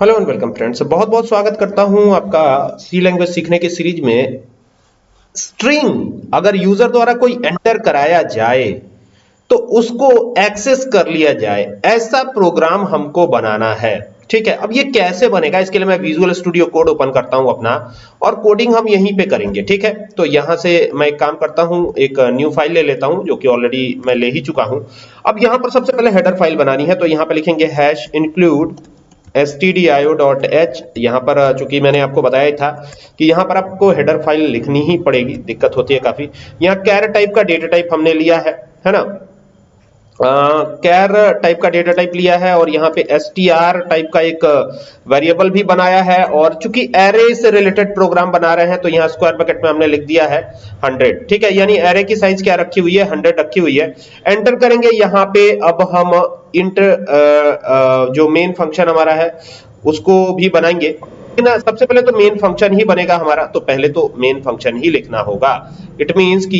Hello and welcome friends, बहुत बहुत स्वागत करता हूं आपका सी लैंग्वेज सीखने की सीरीज में। स्ट्रिंग अगर यूजर द्वारा कोई एंटर कराया जाए तो उसको एक्सेस कर लिया जाए, ऐसा प्रोग्राम हमको बनाना है। ठीक है, अब ये कैसे बनेगा, इसके लिए मैं विजुअल स्टूडियो कोड ओपन करता हूं अपना, और कोडिंग हम यहीं पे करेंगे। ठीक है, तो यहां से मैं एक काम करता हूं, एक न्यू फाइल ले लेता हूं जो कि ऑलरेडी मैं ले ही चुका हूं। अब यहां पर सबसे पहले हेडर फाइल बनानी है, तो यहां पे लिखेंगे हैश इंक्लूड stdio.h। यहाँ पर चूंकि मैंने आपको बताया था कि यहाँ पर आपको हेडर फाइल लिखनी ही पड़ेगी, दिक्कत होती है काफी। यहाँ कैर टाइप का डेटा टाइप हमने लिया है ना, कैर टाइप का डेटा टाइप लिया है, और यहाँ पे str टाइप का एक वेरिएबल भी बनाया है। और चूंकि एरे से रिलेटेड प्रोग्राम बना रहे हैं तो यहाँ स्क्वायर ब्रैकेट में हमने लिख दिया है 100। ठीक है, यानी एरे की साइज क्या रखी हुई है, 100 रखी हुई है। एंटर करेंगे यहाँ पे। अब हम जो मेन फंक्शन हमारा है उसको भी बनाएंगे, लेकिन सबसे पहले तो मेन फंक्शन ही बनेगा हमारा, तो पहले तो मेन फंक्शन ही लिखना होगा। इट मींस कि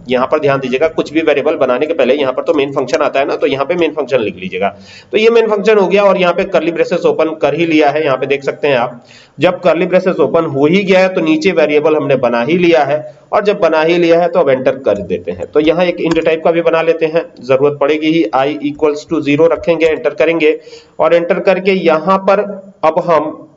यहाँ पर ध्यान दीजिएगा, कुछ भी वेरिएबल बनाने के पहले यहाँ पर तो मेन फंक्शन आता है ना, तो यहाँ पे मेन फंक्शन लिख लीजिएगा। तो ये मेन फंक्शन हो गया, और यहाँ पे कर्ली ब्रेसेस ओपन कर ही लिया है। यहाँ पे देख सकते हैं आप, जब कर्ली ब्रेसेस ओपन हो ही गया है तो नीचे वेरिएबल हमने बना ही लिया है, और जब बना ही लिया है तो अब एंटर कर देते हैं। तो यहाँ एक इंट टाइप का भी बना लेते हैं, जरूरत पड़ेगी ही। i इक्वल्स टू 0 रखेंगे, एंटर करेंगे, और एंटर करके यहाँ पर अब हम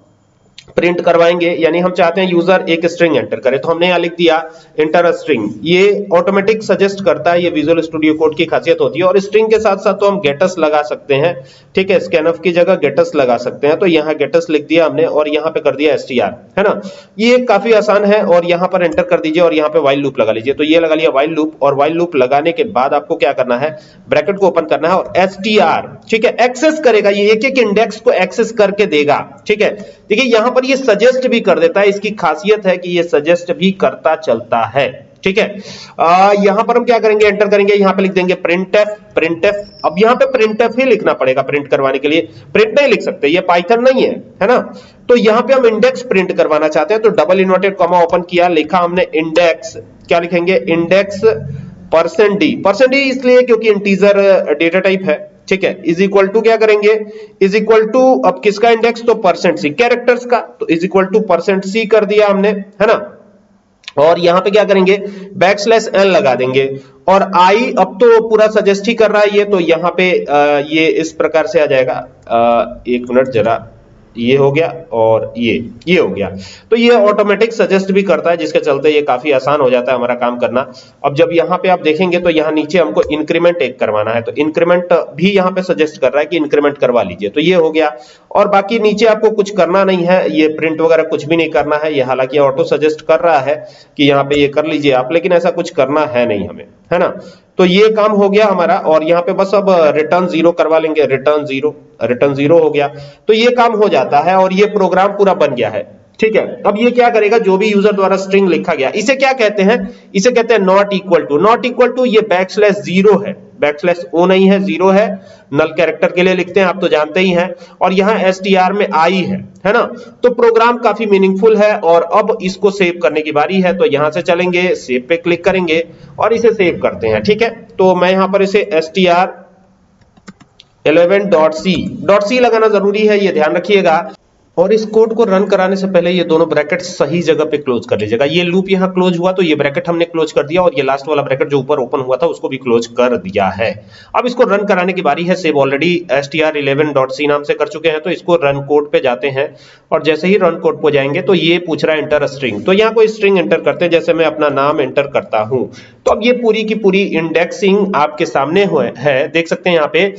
प्रिंट करवाएंगे। यानी हम चाहते हैं यूजर एक स्ट्रिंग एंटर करे, तो हमने यहां लिख दिया एंटर अ स्ट्रिंग। ये ऑटोमेटिक सजेस्ट करता है, ये विजुअल स्टूडियो कोड की खासियत होती है। और स्ट्रिंग के साथ साथ तो हम गेटस लगा सकते हैं। ठीक है, स्कैनफ की जगह गेटस लगा सकते हैं, तो यहाँ गेटस लिख दिया हमने, और यहाँ पे कर दिया str, है ना। ये काफी आसान है, और यहाँ पर एंटर कर दीजिए, और यहाँ पे व्हाइल लूप लगा लीजिए। तो ये लगा लिया व्हाइल लूप, और व्हाइल लूप लगाने के बाद आपको क्या करना है, ब्रैकेट को ओपन करना है, और str, ठीक है, एक्सेस करेगा, ये एक एक इंडेक्स को एक्सेस करके देगा। ठीक है, देखिए यहाँ पर ये सजेस्ट भी कर देता है, इसकी खासियत है कि ये सजेस्ट भी करता चलता है। ठीक है, यहां पर हम क्या करेंगे, एंटर करेंगे, यहां पे लिख देंगे प्रिंटफ। अब यहां पे प्रिंटफ ही लिखना पड़ेगा प्रिंट करवाने के लिए, प्रिंट नहीं लिख सकते, ये पाइथन नहीं है ना। तो यहां पे हम इंडेक्स प्रिंट करवाना चाहते हैं, तो डबल इन्वर्टेड कॉमा ओपन किया, लिखा हमने इंडेक्स, क्या लिखेंगे, इंडेक्स %d इसलिए क्योंकि इंटीजर डेटा टाइप है। ठीक है, इज इक्वल टू क्या करेंगे, इज इक्वल टू, अब किसका इंडेक्स, तो %c, कैरेक्टर्स का, तो इज इक्वल टू %c कर दिया हमने, है ना। और यहां पे क्या करेंगे, \n लगा देंगे। और i अब तो पूरा सजेस्ट ही कर रहा है ये, तो यहां पे ये इस प्रकार से आ जाएगा। एक मिनट जरा, ये हो गया, और ये हो गया। तो ये ऑटोमेटिक सजेस्ट भी करता है, जिसके चलते ये काफी आसान हो जाता है हमारा काम करना। अब जब यहाँ पे आप देखेंगे तो यहाँ नीचे हमको इंक्रीमेंट एक करवाना है, तो इंक्रीमेंट भी यहाँ पे सजेस्ट कर रहा है कि इंक्रीमेंट करवा लीजिए, तो ये हो गया। और बाकी नीचे आपको कुछ करना नहीं है, ये प्रिंट वगैरह कुछ भी नहीं करना है। ये हालांकि ऑटो सजेस्ट कर रहा है कि यहाँ पे ये कर लीजिए आप, लेकिन ऐसा कुछ करना है नहीं हमें, है ना। तो ये काम हो गया हमारा, और यहाँ पे बस अब रिटर्न 0 करवा लेंगे, रिटर्न 0 हो गया। तो ये काम हो जाता है, और ये प्रोग्राम पूरा बन गया है। ठीक है, अब ये क्या करेगा, जो भी यूजर द्वारा स्ट्रिंग लिखा गया, इसे क्या कहते हैं, इसे कहते हैं नॉट इक्वल टू। ये \0 है, \o नहीं है, 0 है, नल कैरेक्टर के लिए लिखते हैं, आप तो जानते ही हैं। और यहाँ str में i है ना। तो प्रोग्राम काफी मीनिंगफुल है, और अब इसको सेव करने की बारी है। तो यहां से चलेंगे, सेव पे क्लिक करेंगे, और इसे सेव करते हैं। ठीक है, तो मैं यहां पर इसे str11.c लगाना जरूरी है, ये ध्यान रखिएगा। और इस कोड को रन कराने से पहले ये दोनों ब्रैकेट सही जगह पे क्लोज कर लीजिएगा। ये लूप यहाँ क्लोज हुआ, तो ये ब्रैकेट हमने क्लोज कर दिया, और ये लास्ट वाला ब्रैकेट जो ऊपर ओपन हुआ था उसको भी क्लोज कर दिया है। अब इसको रन कराने की बारी है। सेव ऑलरेडी str11.c नाम से कर चुके हैं, तो इसको रन कोड पे जाते हैं, और जैसे ही रन कोड पे जाएंगे तो ये पूछ रहा है एंटर स्ट्रिंग। तो यहाँ कोई स्ट्रिंग एंटर करते हैं, जैसे मैं अपना नाम एंटर करता हूं। तो अब ये पूरी की पूरी इंडेक्सिंग आपके सामने है, देख सकते हैं यहाँ पे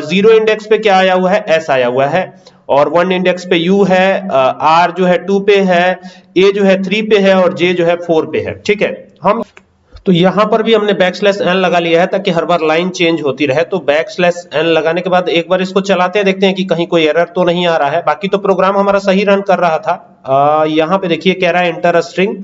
0 इंडेक्स पे क्या आया हुआ है, s आया हुआ है, और 1 इंडेक्स पे u है, r जो है 2 पे है, a जो है 3 पे है, और j जो है 4 पे है। ठीक है, हम तो यहां पर भी हमने \n लगा लिया है, ताकि हर बार लाइन चेंज होती रहे। तो \n लगाने के बाद एक बार इसको चलाते हैं, देखते हैं कि कहीं कोई एरर तो नहीं आ रहा है। बाकी तो प्रोग्राम हमारा सही रन कर रहा था। यहां पे देखिए कह रहा है एंटर अ स्ट्रिंग।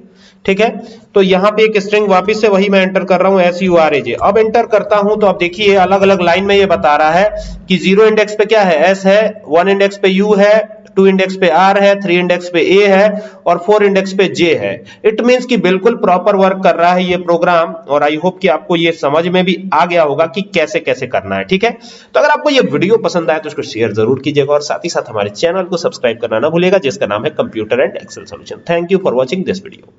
ठीक है, तो यहाँ पे एक स्ट्रिंग वापस से वही मैं एंटर कर रहा हूँ, suraj। अब एंटर करता हूं तो अब देखिए अलग अलग लाइन में ये बता रहा है कि 0 इंडेक्स पे क्या है, s है, 1 इंडेक्स पे u है, 2 इंडेक्स पे R है, 3 इंडेक्स पे A है और 4 इंडेक्स पे J है। इट मींस कि बिल्कुल प्रॉपर वर्क कर रहा है ये प्रोग्राम, और आई होप कि आपको ये समझ में भी आ गया होगा कि कैसे कैसे करना है। ठीक है, तो अगर आपको ये वीडियो पसंद आए तो इसको शेयर जरूर कीजिएगा और साथ ही साथ हमारे चैनल को सब्सक्राइब करना ना भूलिएगा जिसका नाम है computer and Excel solution. Thank you for watching this video.